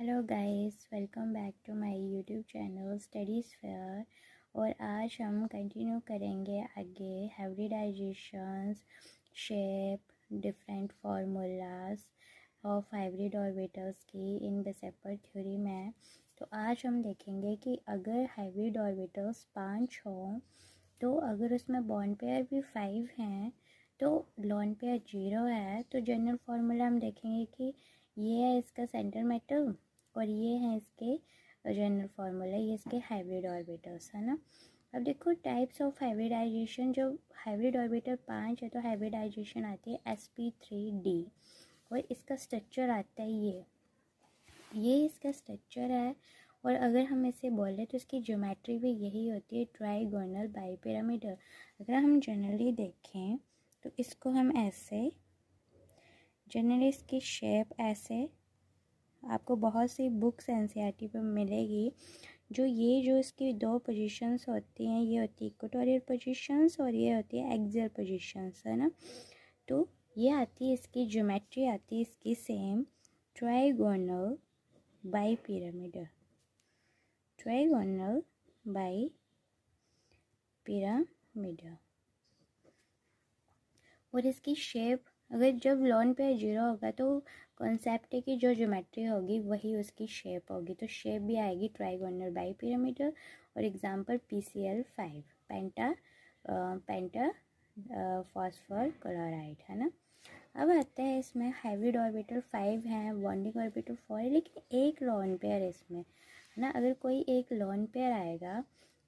Hello guys, welcome back to my YouTube channel studies fair. और आज हम continue करेंगे आगे hybridisations, shape, different formulas of hybrid orbitals की इन बेसेपर थ्योरी में। तो आज हम देखेंगे कि अगर हाइब्रिड ऑर्बिटल्स 5 हों तो अगर उसमें बॉन्ड पेयर भी 5 हैं तो लोन पेयर 0 है, तो जनरल फार्मूला हम देखेंगे कि ये है इसका सेंटर मेटल और ये है इसके जनरल फार्मूला, ये इसके हाइब्रिड ऑर्बिटल्स है ना। अब देखो टाइप्स ऑफ हाइब्रिडाइजेशन, जो हाइब्रिड ऑर्बिटल 5 है तो हाइब्रिडाइजेशन आती है sp3d और इसका स्ट्रक्चर आता है ये इसका स्ट्रक्चर है। और अगर हम इसे बोले तो इसकी ज्योमेट्री भी यही होती है, ट्राइगोनल बाइपिरामिडल। अगर हम जनरली देखें तो इसको हम ऐसे, जनरली इसकी शेप ऐसे आपको बहुत सी बुक्स एनसीईआरटी पे मिलेगी। जो इसकी दो पोजीशंस होती हैं, ये होती है इक्वेटोरियल पोजीशंस और ये होती है एक्सियल पोजीशंस, है ना। तो ये आती है, इसकी ज्योमेट्री आती है इसकी same, trigonal bi pyramidal, trigonal bi pyramidal. और इसकी शेप, अगर जब लोन पे 0 होगा तो कॉन्सेप्ट है कि जो ज्योमेट्री होगी वही उसकी शेप होगी, तो शेप भी आएगी ट्राइगोनल बाई पिरामिडल। और एग्जांपल PCl5 पेंटा फॉस्फर क्लोराइड, है ना। अब आता है इसमें हाइब्रिड ऑर्बिटल 5 हैं, बॉन्डिंग ऑर्बिटल 4 है, लेकिन एक लोन पेयर इसमें, है ना। अगर कोई एक लोन पेयर आएगा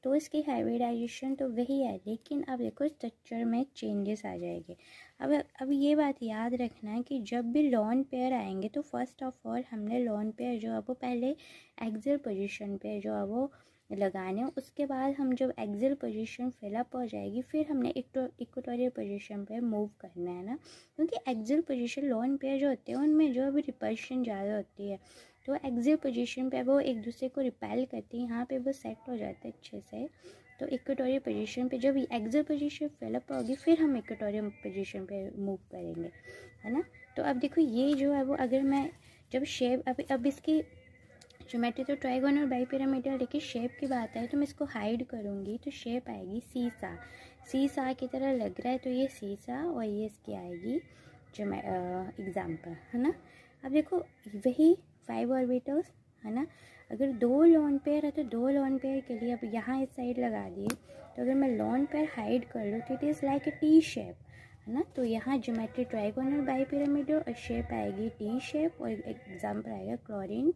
तो इसकी हाइब्रिडाइजेशन तो वही है, लेकिन अब देखो स्ट्रक्चर में चेंजेस आ जाएंगे। अब ये बात याद रखना है कि जब भी लोन पेयर आएंगे तो फर्स्ट ऑफ ऑल हमने लोन पेयर जो है वो पहले एक्सियल पोजीशन पे जो है वो लगाने, उसके बाद हम जब एक्सियल पोजीशन फिलअप हो जाएगी फिर हमने इक्वेटोरियल पोजीशन पे मूव करना है ना। क्योंकि एक्सियल पोजीशन लोन पेयर जो होते हैं उनमें जो अभी रिपल्शन ज़्यादा होती है, तो एक्सियल पोजीशन पे वो एक दूसरे को रिपेल करती हैं, यहाँ पे वो सेट हो जाते हैं अच्छे से। तो इक्वेटोरियल पोजीशन पे जब एक्सियल पोजीशन फिलअप होगी फिर हम इक्वेटोरियल पोजीशन पे मूव करेंगे, है ना। तो अब देखो ये जो है वो, अगर मैं जब शेप, अब इसकी ज्योमेट्री तो ट्राइगोनल बाई पिरामिडल, लेकिन शेप की बात है तो मैं इसको हाइड करूँगी तो शेप आएगी सीसा, सीसा की तरह लग रहा है तो ये सीसा, और ये इसकी आएगी जो मैं एग्जाम्पल, है ना। अब देखो वही 5 ऑर्बिटल्स, है ना। अगर 2 लोन पेयर है तो 2 लोन पेयर के लिए अब यहाँ इस साइड लगा दिए, तो अगर मैं लोन पेयर हाइड कर लूँ तो it is like A T shape, है ना। तो यहाँ ज्योमेट्री ट्राइगोनल बाई पिरामिडल और शेप आएगी टी शेप, और एग्जाम्पल आएगा क्लोरीन